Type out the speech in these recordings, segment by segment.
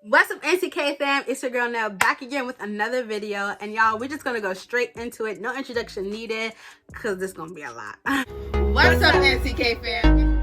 What's up, NCK fam? It's your girl Nelle back again with another video, and y'all, we're just gonna go straight into it. No introduction needed, cause this gonna be a lot. What's up, NCK fam?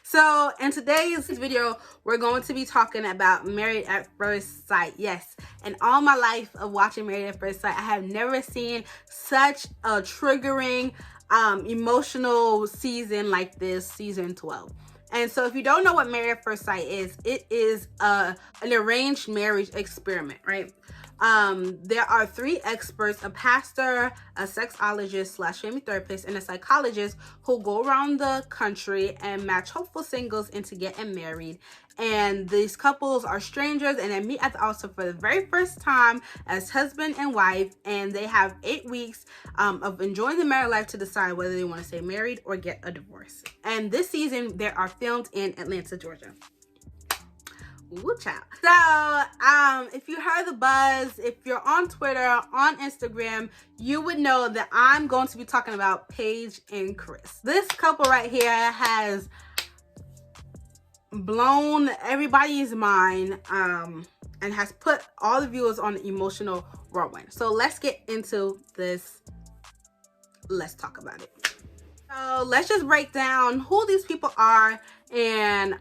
So in today's video, we're going to be talking about Married at First Sight. Yes, in all my life of watching Married at First Sight, I have never seen such a triggering, emotional season like this, season 12. And so if you don't know what Married at First Sight is, it is an arranged marriage experiment, right? There are 3 experts, a pastor, a sexologist / family therapist, and a psychologist who go around the country and match hopeful singles into getting married. And these couples are strangers and they meet at the altar for the very first time as husband and wife, and they have 8 weeks of enjoying the married life to decide whether they want to stay married or get a divorce. And this season they are filmed in Atlanta, Georgia. Woo child. So if you heard the buzz, if you're on Twitter, on Instagram, you would know that I'm going to be talking about Paige and Chris. This couple right here has blown everybody's mind and has put all the viewers on an emotional whirlwind. So let's get into this. Let's talk about it. So let's just break down who these people are and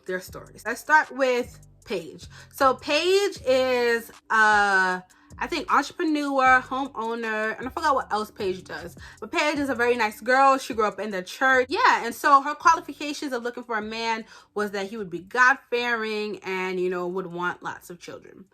their stories. Let's start with Paige. So Paige is I think entrepreneur, homeowner, and I forgot what else Paige does. But Paige is a very nice girl. She grew up in the church. Yeah, and so her qualifications of looking for a man was that he would be God-fearing and, you know, would want lots of children.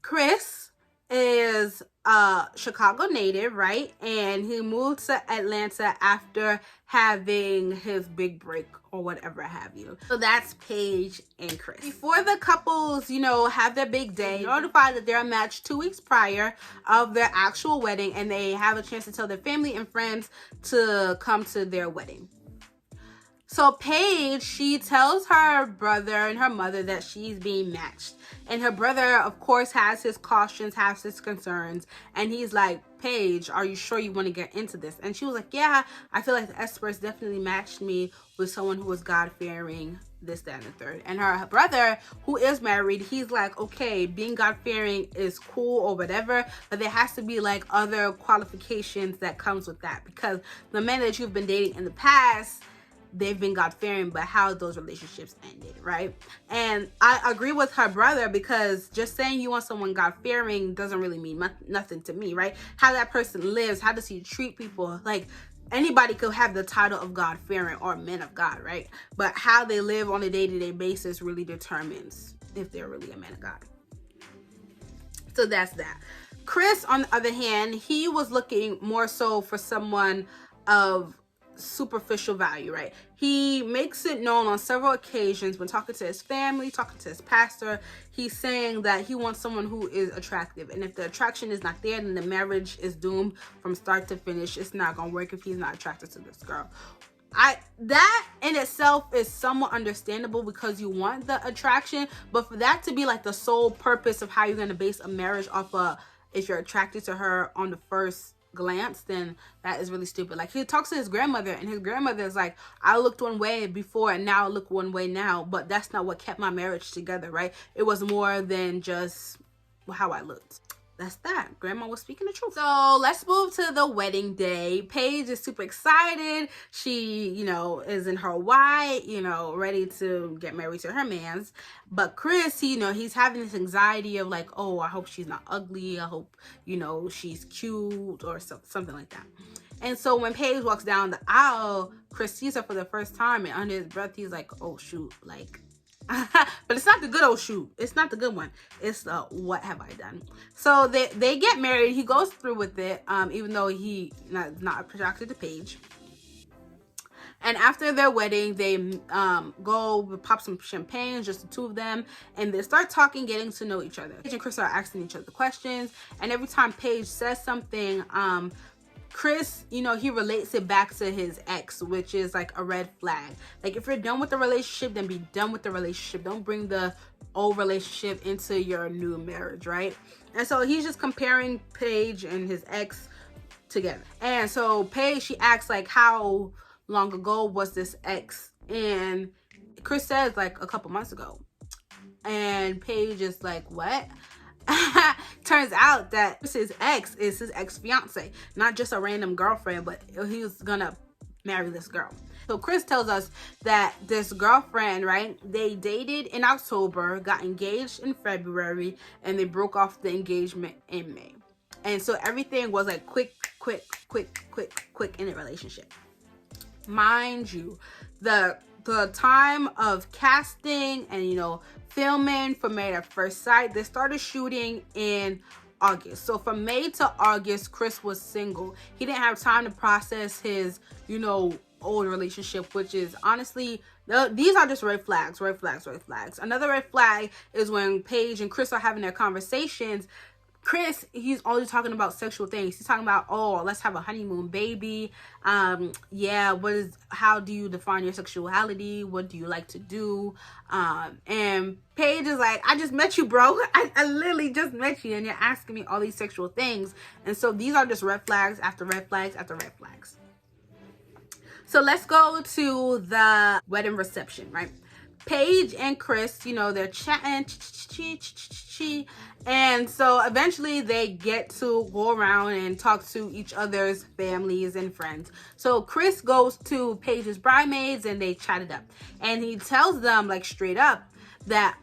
Chris is a Chicago native, right? And he moved to Atlanta after having his big break or whatever have you. So that's Paige and Chris. Before the couples, you know, have their big day, notified that they're a match 2 weeks prior of their actual wedding, and they have a chance to tell their family and friends to come to their wedding. So Paige, she tells her brother and her mother that she's being matched. And her brother, of course, has his cautions, has his concerns. And he's like, Paige, are you sure you want to get into this? And she was like, yeah, I feel like the experts definitely matched me with someone who was God-fearing, this, that, and the third. And her brother, who is married, he's like, okay, being God-fearing is cool or whatever, but there has to be like other qualifications that comes with that. Because the men that you've been dating in the past, they've been God-fearing, but how those relationships ended, right? And I agree with her brother, because just saying you want someone God-fearing doesn't really mean nothing to me, right? How that person lives, how does he treat people? Like, anybody could have the title of God-fearing or men of God, right? But how they live on a day-to-day basis really determines if they're really a man of God. So that's that. Chris, on the other hand, he was looking more so for someone of superficial value, right? He makes it known on several occasions when talking to his family, talking to his pastor, he's saying that he wants someone who is attractive, and if the attraction is not there, then the marriage is doomed from start to finish. It's not gonna work if he's not attracted to this girl. That in itself is somewhat understandable, because you want the attraction, but for that to be like the sole purpose of how you're gonna base a marriage off of, if you're attracted to her on the first glance, then that is really stupid. Like, he talks to his grandmother, and his grandmother is like, I looked one way before and now I look one way now, but that's not what kept my marriage together, right? It was more than just how I looked. That's that. Grandma was speaking the truth. So let's move to the wedding day. Paige is super excited. She, you know, is in her white, you know, ready to get married to her mans. But Chris, you know, he's having this anxiety of like, oh, I hope she's not ugly. I hope, you know, she's cute or something like that. And so when Paige walks down the aisle, Chris sees her for the first time, and under his breath, he's like, oh shoot, like, but it's not the good old shoot. It's not the good one. It's the what have I done? So they get married. He goes through with it, even though he not attracted to Paige. And after their wedding, they go pop some champagne, just the 2 of them, and they start talking, getting to know each other. Paige and Chris are asking each other questions, and every time Paige says something, Chris, you know, he relates it back to his ex, which is like a red flag. Like, if you're done with the relationship, then be done with the relationship. Don't bring the old relationship into your new marriage, right? And so he's just comparing Paige and his ex together. And so Paige, she asks like, how long ago was this ex? And Chris says like a couple months ago. And Paige is like, what? Turns out that his ex is his ex-fiance, not just a random girlfriend, but he was gonna marry this girl. So Chris tells us that this girlfriend, right, they dated in October, got engaged in February, and they broke off the engagement in May. And so everything was like quick in the relationship. Mind you, the time of casting and, you know, filming for Married at First Sight, they started shooting in August. So from May to August, Chris was single. He didn't have time to process his, you know, old relationship, which is honestly, these are just red flags. Another red flag is when Paige and Chris are having their conversations. Chris, he's always talking about sexual things. He's talking about, oh, let's have a honeymoon baby. Yeah, how do you define your sexuality? What do you like to do? And Paige is like, I just met you, bro. I literally just met you, and you're asking me all these sexual things. And so these are just red flags after red flags after red flags. So let's go to the wedding reception, right? Paige and Chris, you know, they're chatting, and so eventually they get to go around and talk to each other's families and friends. So Chris goes to Paige's bridesmaids and they chat it up, and he tells them like straight up that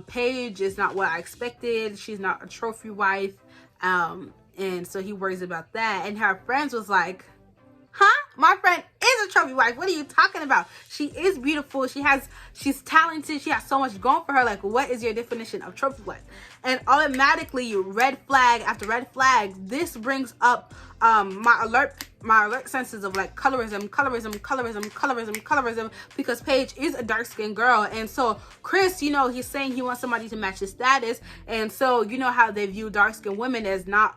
Paige is not what I expected. She's not a trophy wife, and so he worries about that. And her friends was like, huh? My friend is a trophy wife. What are you talking about? She is beautiful. She's talented. She has so much going for her. Like, what is your definition of trophy wife? And automatically, red flag after red flag. This brings up my alert senses of like colorism, because Paige is a dark-skinned girl. And so Chris, you know, he's saying he wants somebody to match his status. And so you know how they view dark-skinned women as not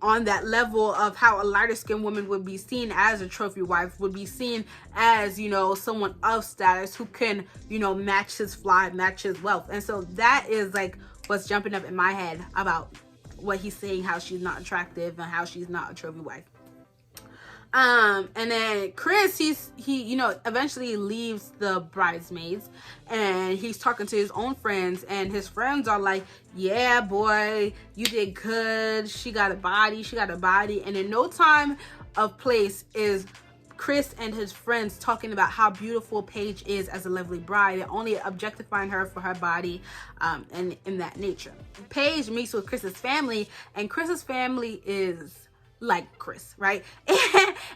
on that level of how a lighter skinned woman would be seen as a trophy wife, would be seen as, you know, someone of status who can, you know, match his fly, match his wealth. And so that is like what's jumping up in my head about what he's saying, how she's not attractive and how she's not a trophy wife. And then Chris, he you know, eventually leaves the bridesmaids and he's talking to his own friends, and his friends are like, yeah, boy, you did good. She got a body. And in no time of place is Chris and his friends talking about how beautiful Paige is as a lovely bride, and only objectifying her for her body, and in that nature. Paige meets with Chris's family, and Chris's family is like Chris, right?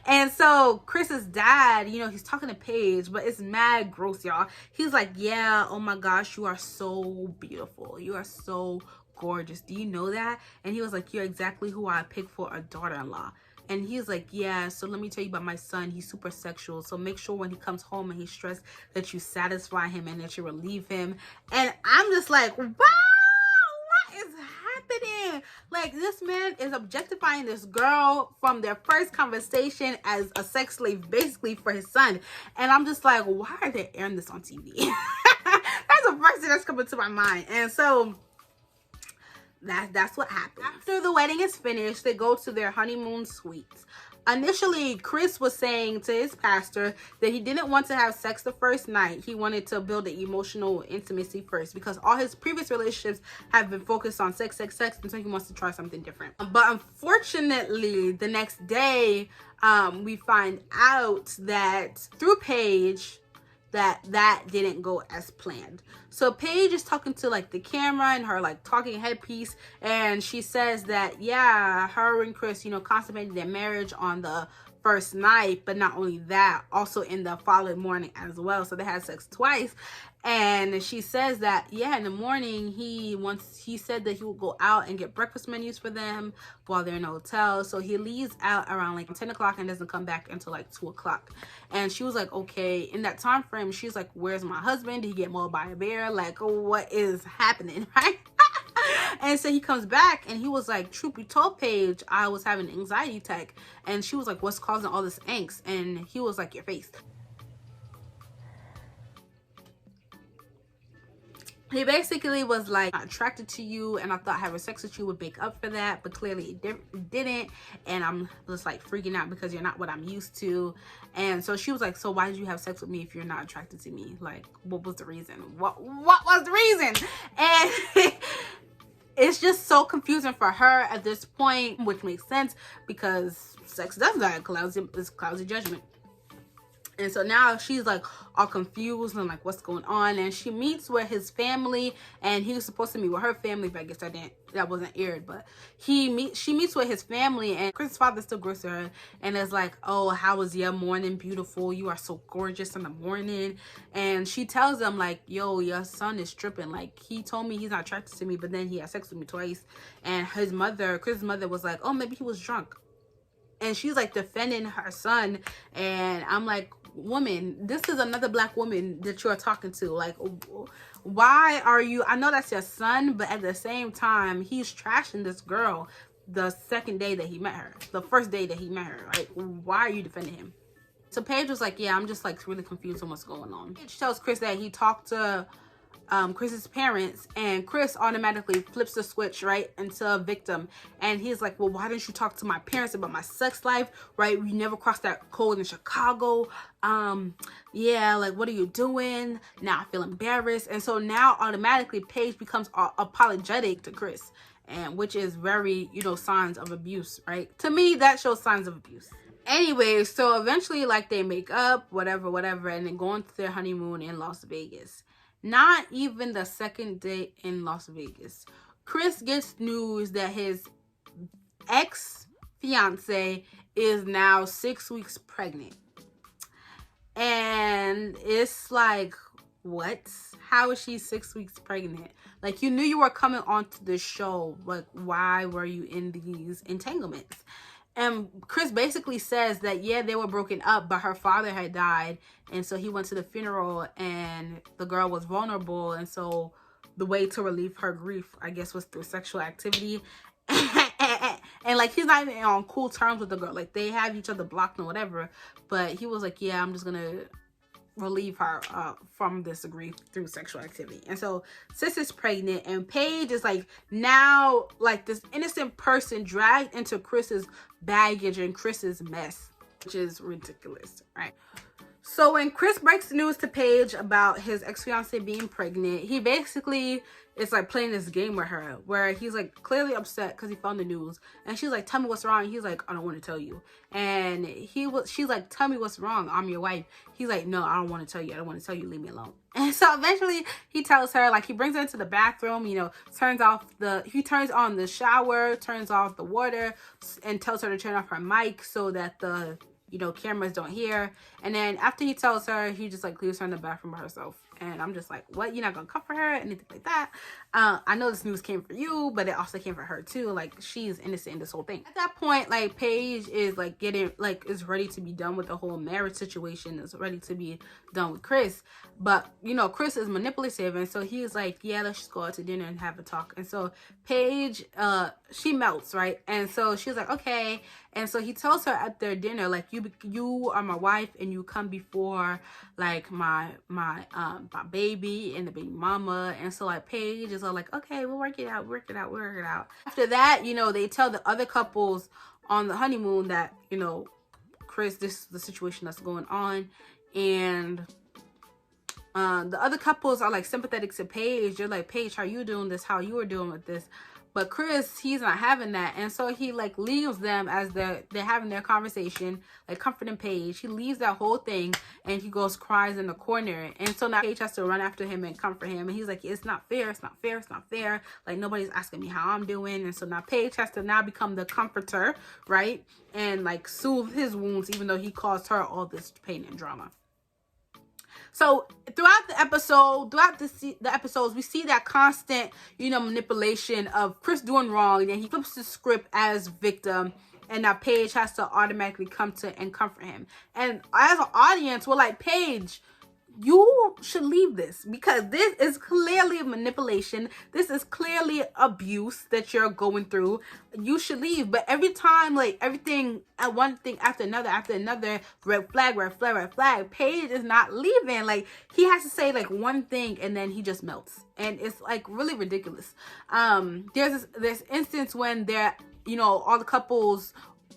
And so Chris's dad, you know, he's talking to Paige, but it's mad gross, y'all. He's like, yeah, oh my gosh, you are so beautiful. You are so gorgeous. Do you know that? And he was like, you're exactly who I picked for a daughter-in-law. And he's like, yeah, so let me tell you about my son. He's super sexual. So make sure when he comes home and he's stressed that you satisfy him and that you relieve him. And I'm just like, wow, what is happening? Like, this man is objectifying this girl from their first conversation as a sex slave, basically, for his son. And I'm just like, why are they airing this on TV? That's the first thing that's coming to my mind. And so that's what happened. After the wedding is finished, they go to their honeymoon suites. Initially, Chris was saying to his pastor that he didn't want to have sex the first night. He wanted to build an emotional intimacy first, because all his previous relationships have been focused on sex, and so he wants to try something different. But unfortunately, the next day, we find out that through Paige, that didn't go as planned. So Paige is talking to like the camera and her like talking headpiece, and she says that, yeah, her and Chris, you know, consummated their marriage on the first night, but not only that, also in the following morning as well. So they had sex twice. And she says that, yeah, in the morning, he said that he would go out and get breakfast menus for them while they're in a hotel. So he leaves out around like 10 o'clock and doesn't come back until like 2 o'clock. And she was like, okay, in that time frame, she's like, where's my husband? Did he get mauled by a bear? Like, what is happening, right? And so he comes back and he was like, truth be told, Paige, I was having an anxiety attack. And she was like, what's causing all this angst? And he was like, your face. He basically was like, I'm attracted to you and I thought having sex with you would make up for that, but clearly it didn't. And I'm just like freaking out because you're not what I'm used to. And so she was like, so why did you have sex with me if you're not attracted to me? Like, what was the reason? What was the reason? And it's just so confusing for her at this point, which makes sense because sex does that. It's cloudy judgment. And so now she's like all confused and like what's going on. And she meets with his family, and he was supposed to meet with her family, but I guess that wasn't aired. But she meets with his family, and Chris' father still goes to her and is like, oh, how was your morning? Beautiful. You are so gorgeous in the morning. And she tells him like, yo, your son is tripping. Like, he told me he's not attracted to me, but then he had sex with me twice. And his mother, Chris' mother, was like, oh, maybe he was drunk. And she's like defending her son. And I'm like, woman, this is another black woman that you're talking to. Like, why are you, I know that's your son, but at the same time, he's trashing this girl the second day that he met her, the first day that he met her. Like, why are you defending him? So Paige was like, yeah, I'm just like really confused on what's going on. Paige tells Chris that he talked to Chris's parents, and Chris automatically flips the switch right into a victim. And he's like, well, why didn't you talk to my parents about my sex life, right? We never crossed that code in Chicago. Yeah, like, what are you doing? Now I feel embarrassed. And so now automatically Paige becomes apologetic to Chris, and which is very, you know, signs of abuse, right? To me, that shows signs of abuse. Anyway, so eventually, like, they make up, whatever, and then go on to their honeymoon in Las Vegas. Not even the second day in Las Vegas, Chris gets news that his ex-fiance is now 6 weeks pregnant. And it's like, what? How is she 6 weeks pregnant? Like, you knew you were coming onto the show. Like, why were you in these entanglements? And Chris basically says that, yeah, they were broken up, but her father had died. And so he went to the funeral, and the girl was vulnerable. And so the way to relieve her grief, I guess, was through sexual activity. And like, he's not even on cool terms with the girl. Like, they have each other blocked and whatever. But he was like, yeah, I'm just going to relieve her from this grief through sexual activity. And so sis is pregnant, and Paige is like now like this innocent person dragged into Chris's baggage and Chris's mess, which is ridiculous, right? So when Chris breaks the news to Paige about his ex-fiance being pregnant, he basically is like playing this game with her where he's like clearly upset because he found the news, and she's like, tell me what's wrong. And he's like, I don't want to tell you. And she's like, tell me what's wrong, I'm your wife. He's like, no, I don't want to tell you. I don't want to tell you. Leave me alone. And so eventually he tells her, like, he brings her into the bathroom, you know, he turns on the shower, turns off the water, and tells her to turn off her mic so that the, you know, cameras don't hear. And then after he tells her, he just like leaves her in the bathroom by herself. And I'm just like, what? You're not gonna comfort her? Anything like that? I know this news came for you, but it also came for her too. Like, she's innocent in this whole thing. At that point, like, Paige is like is ready to be done with the whole marriage situation, is ready to be done with Chris. But, you know, Chris is manipulative, and so he's like, yeah, let's just go out to dinner and have a talk. And so Paige, she melts, right? And so she's like, okay. And so he tells her at their dinner, like, you are my wife, and you come before like my baby and the baby mama. And so like Paige is all like, okay, we'll work it out. After that, you know, they tell the other couples on the honeymoon that, you know, Chris, this is the situation that's going on. And the other couples are like sympathetic to Paige. They're like, Paige, how you doing this? How you were doing with this? But Chris, he's not having that. And so he like leaves them as they're having their conversation, like comforting Paige. He leaves that whole thing, and he goes cries in the corner. And so now Paige has to run after him and comfort him. And he's like, it's not fair. It's not fair. It's not fair. Like, nobody's asking me how I'm doing. And so now Paige has to now become the comforter, right? And like soothe his wounds, even though he caused her all this pain and drama. So throughout the episodes, we see that constant, you know, manipulation of Chris doing wrong, and then he flips the script as victim, and now Paige has to automatically come to and comfort him. And as an audience, we're like, Paige, you should leave this, because this is clearly manipulation. This is clearly abuse that you're going through. You should leave. But every time, like, everything, one thing after another, red flag, red flag, red flag, Paige is not leaving. Like, he has to say like one thing and then he just melts, and it's like really ridiculous. There's this instance when they're, you know, all the couples,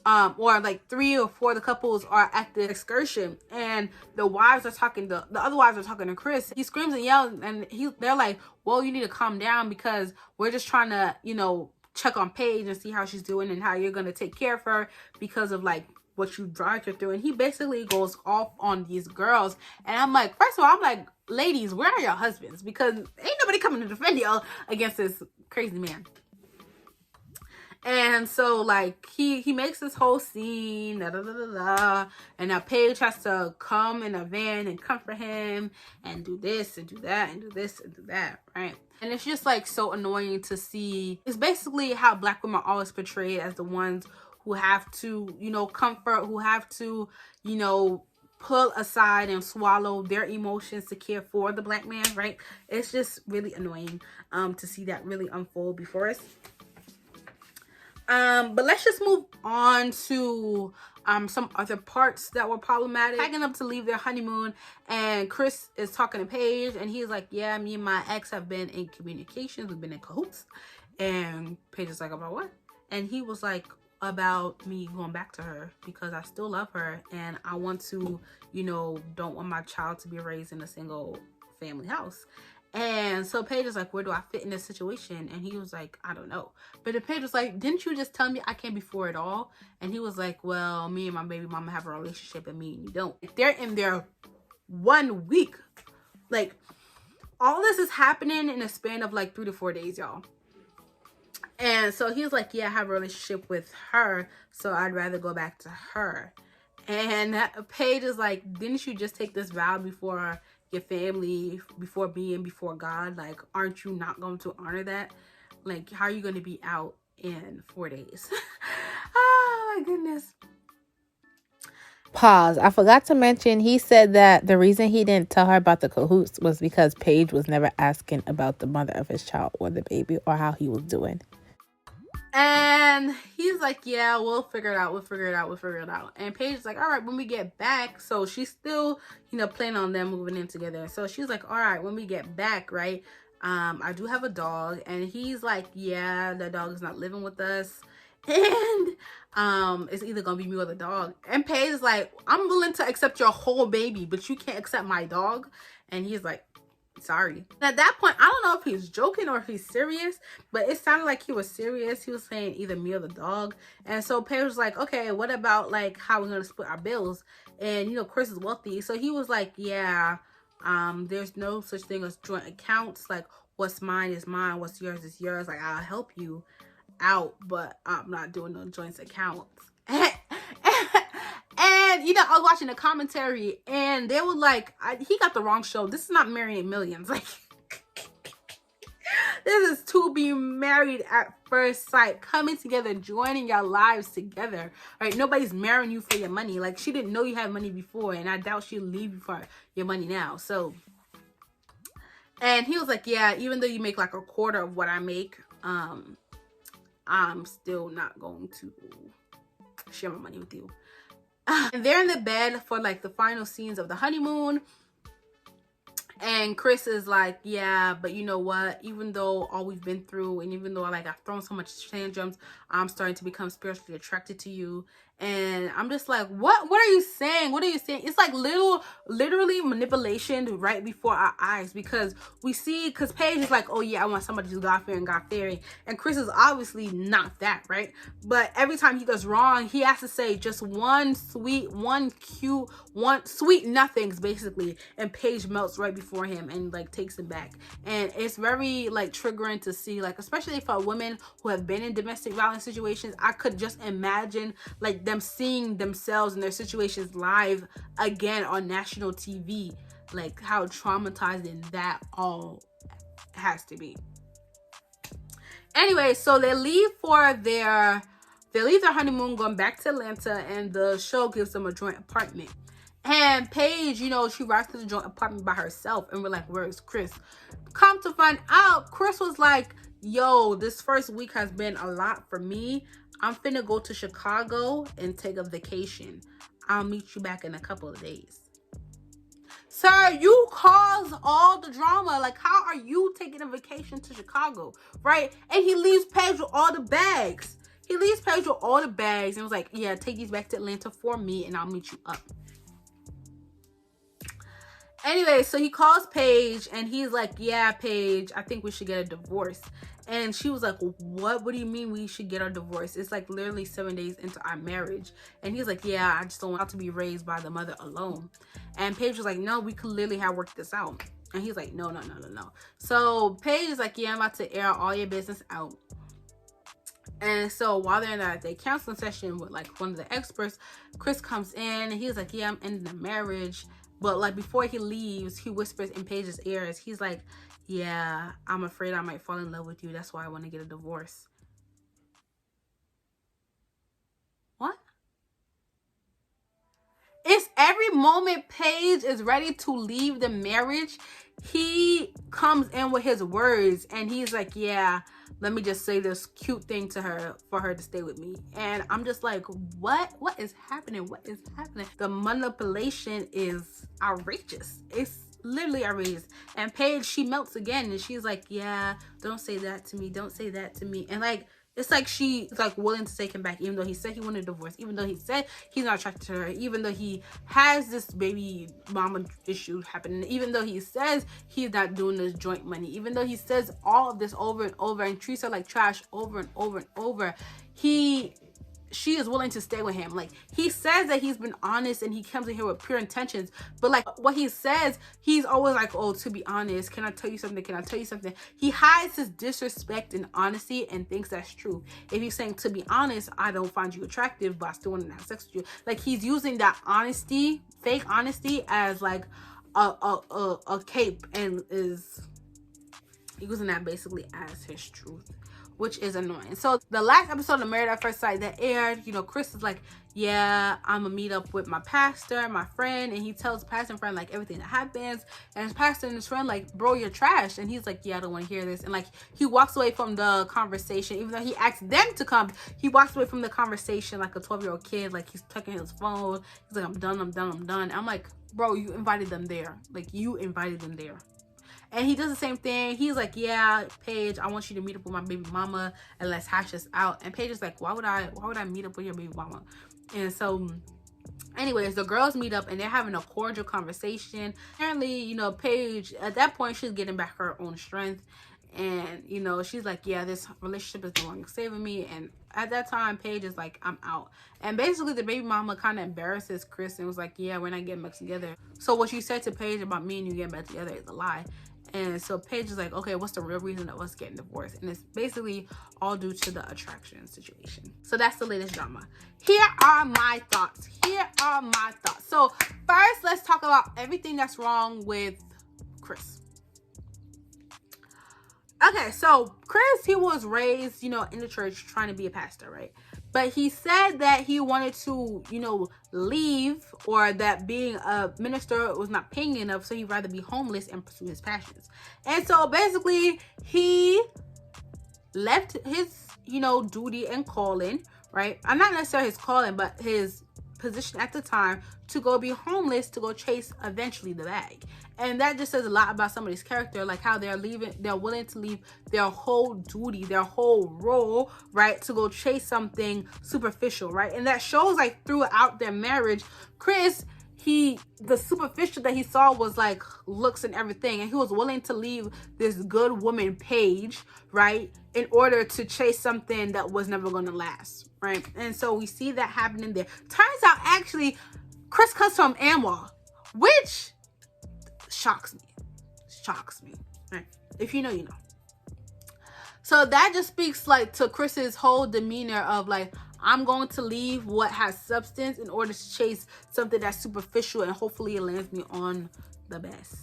or like 3 or 4 of the couples are at the excursion, and the wives are talking, the other wives are talking to Chris. He screams and yells, and they're like, well, you need to calm down, because we're just trying to, you know, check on Paige and see how she's doing and how you're going to take care of her because of like what you dragged her through. And he basically goes off on these girls, and I'm like, first of all, I'm like, ladies, where are your husbands? Because ain't nobody coming to defend y'all against this crazy man. And so, like, he makes this whole scene, and now Paige has to come in a van and comfort him and do this and do that and do this and do that, right? And it's just like so annoying to see. It's basically how Black women are always portrayed, as the ones who have to, you know, comfort, who have to, you know, pull aside and swallow their emotions to care for the Black man, right? It's just really annoying to see that really unfold before us. But let's just move on to some other parts that were problematic. Packing up to leave their honeymoon, and Chris is talking to Paige, and he's like, yeah, me and my ex have been in communications, we've been in cahoots. And Paige is like, about what? And he was like, about me going back to her, because I still love her, and I want to, you know, don't want my child to be raised in a single family house. And so Paige is like, where do I fit in this situation? And he was like, I don't know. But then Paige was like, didn't you just tell me I can't be for it all? And he was like, well, me and my baby mama have a relationship, and me and you don't. They're in their 1 week. Like, all this is happening in a span of like 3 to 4 days, y'all. And so he was like, yeah, I have a relationship with her, so I'd rather go back to her. And Paige is like, didn't you just take this vow before your family, before being before God? Like, aren't you not going to honor that? Like, how are you going to be out in 4 days? Oh my goodness. Pause. I forgot to mention, he said that the reason he didn't tell her about the cahoots was because Paige was never asking about the mother of his child or the baby or how he was doing. And he's like, yeah, we'll figure it out. We'll figure it out. We'll figure it out. And Paige is like, all right, when we get back. So she's still, you know, planning on them moving in together. So she's like, all right, when we get back, right, I do have a dog. And he's like, yeah, the dog is not living with us. And it's either gonna be me or the dog. And Paige is like, I'm willing to accept your whole baby, but you can't accept my dog. And he's like, sorry. At that point, I don't know if he's joking or if he's serious, but it sounded like he was serious. He was saying either me or the dog. And so Paige was like, okay, what about like how we're gonna split our bills? And you know, Chris is wealthy, so he was like, yeah, there's no such thing as joint accounts. Like, what's mine is mine, what's yours is yours. Like, I'll help you out, but I'm not doing no joint accounts. And, you know, I was watching the commentary, and they were like, he got the wrong show. This is not Marrying Millions. Like, this is To Be Married at First Sight. Coming together, joining your lives together. Right? Nobody's marrying you for your money. Like, she didn't know you had money before, and I doubt she'll leave you for your money now. So, and he was like, yeah, even though you make like a quarter of what I make, I'm still not going to share my money with you. And they're in the bed for like the final scenes of the honeymoon, and Chris is like, yeah, but you know what, even though all we've been through, and even though like I've thrown so much tantrums, I'm starting to become spiritually attracted to you. And I'm just like, what are you saying? What are you saying? It's like literally manipulation right before our eyes, because we see, because Paige is like, oh yeah, I want somebody who's God-fearing, and Chris is obviously not that, right? But every time he does wrong, he has to say just one sweet nothings basically, and Paige melts right before him and like takes him back. And it's very like triggering to see, like, especially for women who have been in domestic violence situations. I could just imagine like them seeing themselves and their situations live again on national TV, like how traumatizing that all has to be. Anyway, so they leave their honeymoon, going back to Atlanta, and the show gives them a joint apartment. And Paige, you know, she rides to the joint apartment by herself, and we're like, where's Chris? Come to find out, Chris was like, yo, this first week has been a lot for me. I'm finna go to Chicago and take a vacation. I'll meet you back in a couple of days. Sir, you caused all the drama. Like, how are you taking a vacation to Chicago, right? And he leaves Paige with all the bags. He leaves Paige with all the bags and was like, yeah, take these back to Atlanta for me and I'll meet you up. Anyway, so he calls Paige and he's like, yeah, Paige, I think we should get a divorce. And she was like, what do you mean we should get our divorce? It's like literally 7 days into our marriage. And he's like, yeah, I just don't want to be raised by the mother alone. And Paige was like, no, we could literally have worked this out. And he's like, no. So Paige is like, yeah, I'm about to air all your business out. And so while they're in that counseling session with like one of the experts, Chris comes in and he's like, yeah, I'm ending the marriage. But like before he leaves, he whispers in Paige's ears. He's like, yeah, I'm afraid I might fall in love with you. That's why I want to get a divorce. What? It's every moment Paige is ready to leave the marriage, he comes in with his words and he's like, yeah, let me just say this cute thing to her for her to stay with me. And I'm just like, what is happening? What is happening? The manipulation is outrageous. It's literally outrageous. And Paige, she melts again and she's like, yeah, don't say that to me, don't say that to me. And like, it's like she's like willing to take him back, even though he said he wanted a divorce, even though he said he's not attracted to her, even though he has this baby mama issue happening, even though he says he's not doing this joint money, even though he says all of this over and over and treats her like trash over and over and over, she is willing to stay with him. Like, he says that he's been honest and he comes in here with pure intentions, but like what he says, he's always like, oh, to be honest, can I tell you something? Can I tell you something? He hides his disrespect and honesty and thinks that's true. If he's saying, to be honest, I don't find you attractive, but I still want to have sex with you. Like, he's using that honesty, fake honesty, as like a cape, and is using that basically as his truth, which is annoying. So the last episode of Married at First Sight that aired, you know, Chris is like, yeah, I'm gonna meet up with my pastor, my friend, and he tells pastor and friend like everything that happens, and his pastor and his friend like, bro, you're trash. And he's like, yeah, I don't want to hear this. And like, he walks away from the conversation, even though he asked them to come. He walks away from the conversation like a 12-year-old kid, like he's checking his phone. He's like, I'm done. I'm like, bro, you invited them there. Like, you invited them there. And he does the same thing. He's like, yeah, Paige, I want you to meet up with my baby mama and let's hash this out. And Paige is like, why would I meet up with your baby mama? And so anyways, the girls meet up and they're having a cordial conversation. Apparently, you know, Paige, at that point, she's getting back her own strength. And, you know, she's like, yeah, this relationship is no longer saving me. And at that time, Paige is like, I'm out. And basically, the baby mama kind of embarrasses Chris and was like, yeah, we're not getting back together. So what you said to Paige about me and you getting back together is a lie. And so Paige is like, okay, what's the real reason of us getting divorced? And it's basically all due to the attraction situation. So that's the latest drama. Here are my thoughts. So first, let's talk about everything that's wrong with Chris. Okay, so Chris, he was raised, you know, in the church trying to be a pastor, right? But he said that he wanted to, you know, leave, or that being a minister was not paying enough, so he'd rather be homeless and pursue his passions. And so basically, he left his, you know, duty and calling, right? I'm not necessarily his calling, but his position at the time, to go be homeless, to go chase eventually the bag. And that just says a lot about somebody's character, like how they're willing to leave their whole duty, their whole role, right, to go chase something superficial, right? And that shows like throughout their marriage. Chris, the superficial that he saw was like looks and everything, and he was willing to leave this good woman, Paige, right, in order to chase something that was never going to last, right? And so we see that happening there. Turns out actually Chris comes from Amwal, which shocks me, right? If you know, you know. So that just speaks like to Chris's whole demeanor of like, I'm going to leave what has substance in order to chase something that's superficial, and hopefully it lands me on the best.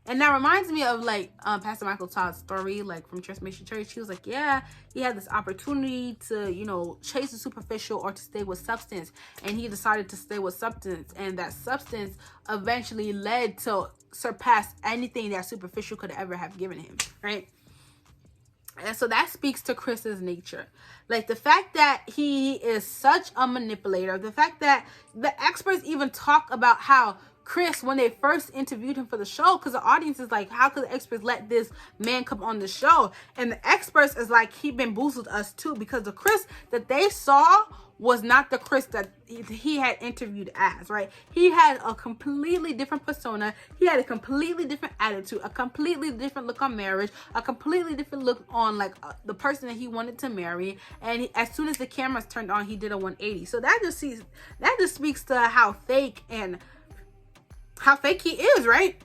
And that reminds me of like Pastor Michael Todd's story, like from Transformation Church. He was like, yeah, he had this opportunity to, you know, chase the superficial or to stay with substance, and he decided to stay with substance, and that substance eventually led to surpass anything that superficial could ever have given him, right? And so that speaks to Chris's nature. Like the fact that he is such a manipulator, the fact that the experts even talk about how Chris, when they first interviewed him for the show, because the audience is like, how could the experts let this man come on the show? And the experts is like, he bamboozled us too, because the Chris that they saw was not the Chris that he had interviewed as, right? He had a completely different persona. He had a completely different attitude, a completely different look on marriage, a completely different look on like the person that he wanted to marry. And as soon as the cameras turned on, he did a 180. So that just speaks to how fake he is, right?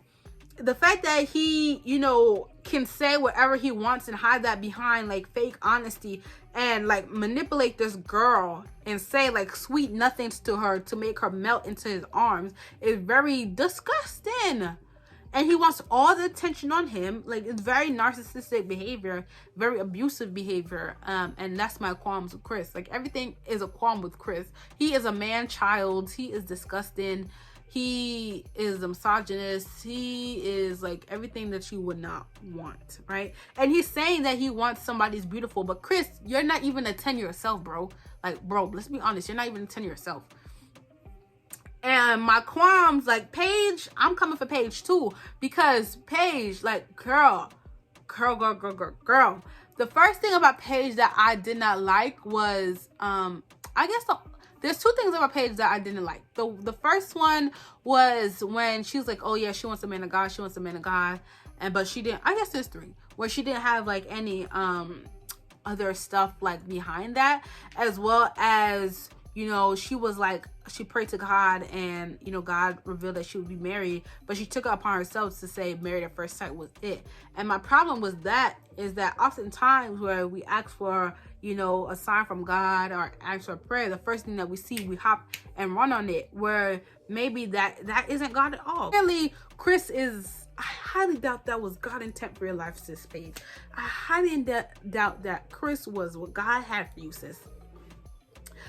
The fact that he, you know, can say whatever he wants and hide that behind like fake honesty and like manipulate this girl and say like sweet nothings to her to make her melt into his arms is very disgusting. And he wants all the attention on him. Like, it's very narcissistic behavior, very abusive behavior. And that's my qualms with Chris. Like, everything is a qualm with Chris. He is a man child. He is disgusting. He is a misogynist. He is like everything that you would not want, right? And he's saying that he wants somebody who's beautiful. But Chris, you're not even a 10 yourself, bro. Like, bro, let's be honest. You're not even a 10 yourself. And my qualms, like Paige, I'm coming for Paige too. Because Paige, like, girl. The first thing about Paige that I did not like was, there's two things about Paige that I didn't like. The first one was when she was like, oh yeah, she wants a man of God. She wants a man of God. But she didn't, I guess there's three. Where she didn't have like any other stuff like behind that. As well as, you know, she was like, she prayed to God and, you know, God revealed that she would be married. But she took it upon herself to say married at first sight was it. And my problem with that is that oftentimes where we ask for, you know, a sign from God or ask for a prayer, the first thing that we see, we hop and run on it, where maybe that isn't God at all. Really, Chris is, I highly doubt that was God intent for your life, sis Paige. I highly doubt that Chris was what God had for you, sis.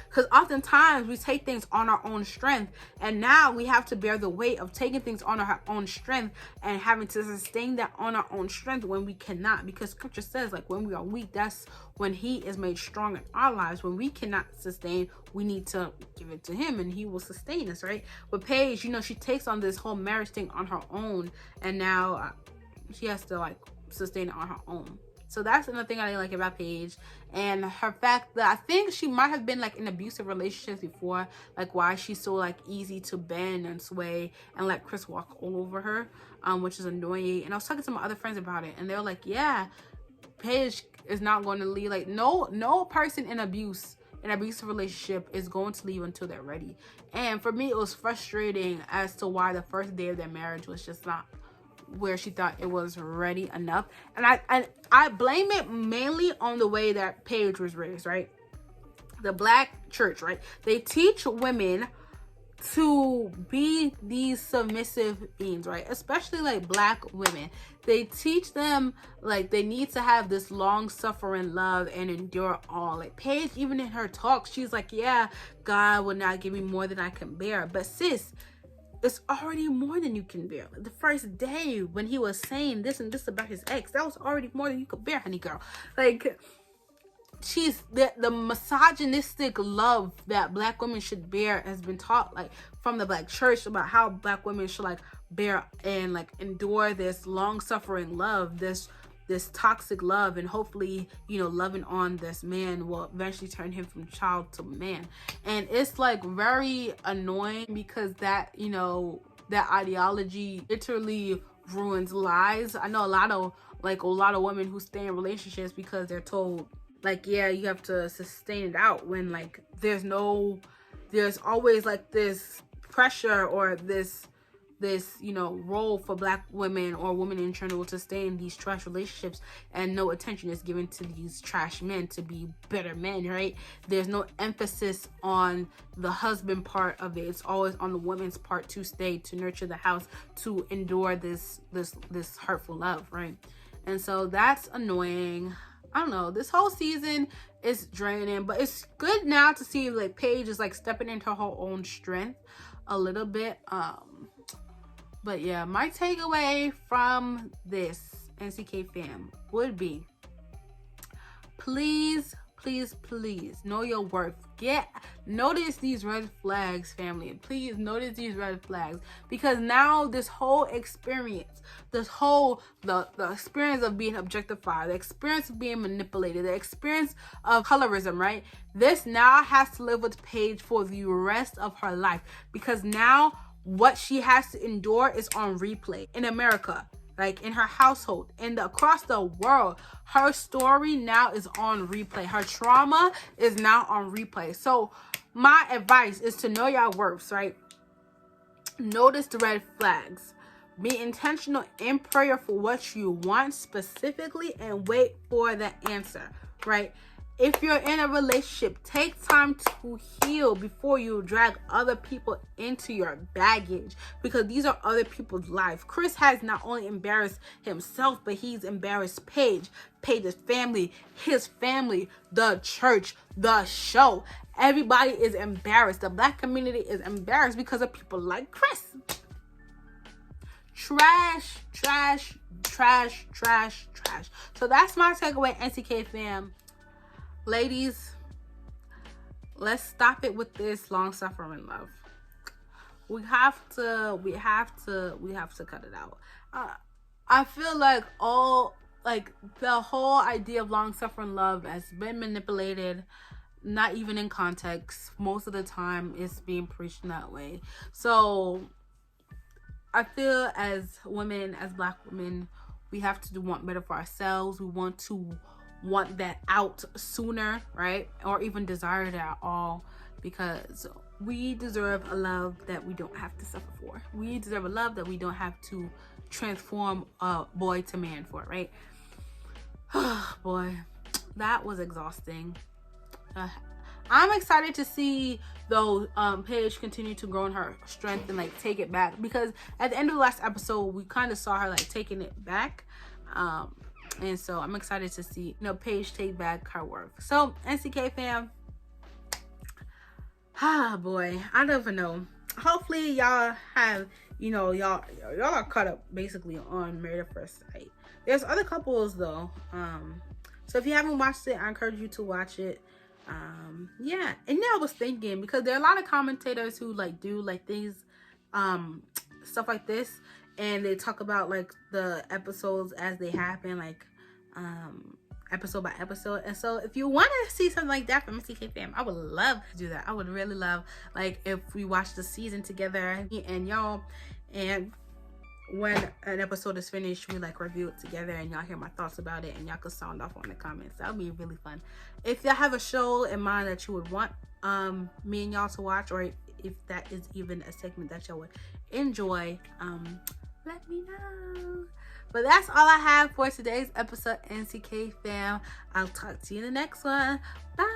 Because oftentimes we take things on our own strength, and now we have to bear the weight of taking things on our own strength and having to sustain that on our own strength when we cannot. Because scripture says, like, when we are weak, that's when he is made strong in our lives. When we cannot sustain, we need to give it to him and he will sustain us, right? But Paige, you know, she takes on this whole marriage thing on her own, and now she has to like sustain it on her own. So that's another thing I didn't like about Paige. And her fact that I think she might have been like in abusive relationships before, like why she's so like easy to bend and sway and let Chris walk all over her, which is annoying. And I was talking to my other friends about it, and they were like, yeah, Paige is not going to leave. Like no person in abusive relationship is going to leave until they're ready. And for me, it was frustrating as to why the first day of their marriage was just not where she thought it was ready enough. And I blame it mainly on the way that Paige was raised, right? The black church, right? They teach women to be these submissive beings, right? Especially like black women. They teach them like they need to have this long-suffering love and endure all. Like Paige, even in her talks, she's like, yeah, God will not give me more than I can bear. But sis, it's already more than you can bear. Like the first day when he was saying this and this about his ex, that was already more than you could bear, honey girl. Like, she's the misogynistic love that black women should bear has been taught like from the black church about how black women should like bear and like endure this long-suffering love, this toxic love, and hopefully, you know, loving on this man will eventually turn him from child to man. And it's like very annoying because that, you know, that ideology literally ruins lives. I know a lot of women who stay in relationships because they're told like, yeah, you have to sustain it out, when like there's always like this pressure or this this, you know, role for Black women or women in general to stay in these trash relationships, and no attention is given to these trash men to be better men, right? There's no emphasis on the husband part of it. It's always on the woman's part to stay, to nurture the house, to endure this hurtful love, right? And so that's annoying. I don't know, this whole season is draining, but it's good now to see like Paige is like stepping into her own strength a little bit. But yeah, my takeaway from this, NCK fam, would be please know your worth. Notice these red flags, family. Please notice these red flags, because now this whole experience, the experience of being objectified, the experience of being manipulated, the experience of colorism, right? This now has to live with Paige for the rest of her life, because now what she has to endure is on replay in America, like in her household and across the world. Her story now is on replay. Her trauma is now on replay. So my advice is to know your worths, right? Notice the red flags. Be intentional in prayer for what you want specifically, and wait for the answer, right? If you're in a relationship, take time to heal before you drag other people into your baggage, because these are other people's lives. Chris has not only embarrassed himself, but he's embarrassed Paige, Paige's family, his family, the church, the show. Everybody is embarrassed. The Black community is embarrassed because of people like Chris. Trash. So that's my takeaway, NCK fam. Ladies, let's stop it with this long-suffering love. We have to cut it out. I feel like the whole idea of long-suffering love has been manipulated, not even in context. Most of the time it's being preached in that way. So I feel as women, as Black women, we have to want better for ourselves. We want that out sooner, right? Or even desire it at all, because we deserve a love that we don't have to suffer for. We deserve a love that we don't have to transform a boy to man for, right? Boy, that was exhausting. I'm excited to see though Paige continue to grow in her strength and like take it back, because at the end of the last episode we kind of saw her like taking it back. And so I'm excited to see, you know, Paige take back her work. So NCK fam, boy, I don't even know. Hopefully y'all have, you know, y'all are caught up basically on Married at First Sight. There's other couples though. So if you haven't watched it, I encourage you to watch it. Yeah, and then I was thinking, because there are a lot of commentators who like do like things, stuff like this, and they talk about like the episodes as they happen, like episode by episode. And so if you want to see something like that from NCK fam, I would love to do that. I would really love, like, if we watch the season together, me and y'all, and when an episode is finished, we like review it together and y'all hear my thoughts about it, and y'all can sound off on the comments. That would be really fun. If y'all have a show in mind that you would want me and y'all to watch, or if that is even a segment that y'all would enjoy, let me know. But that's all I have for today's episode, NCK fam. I'll talk to you in the next one. Bye.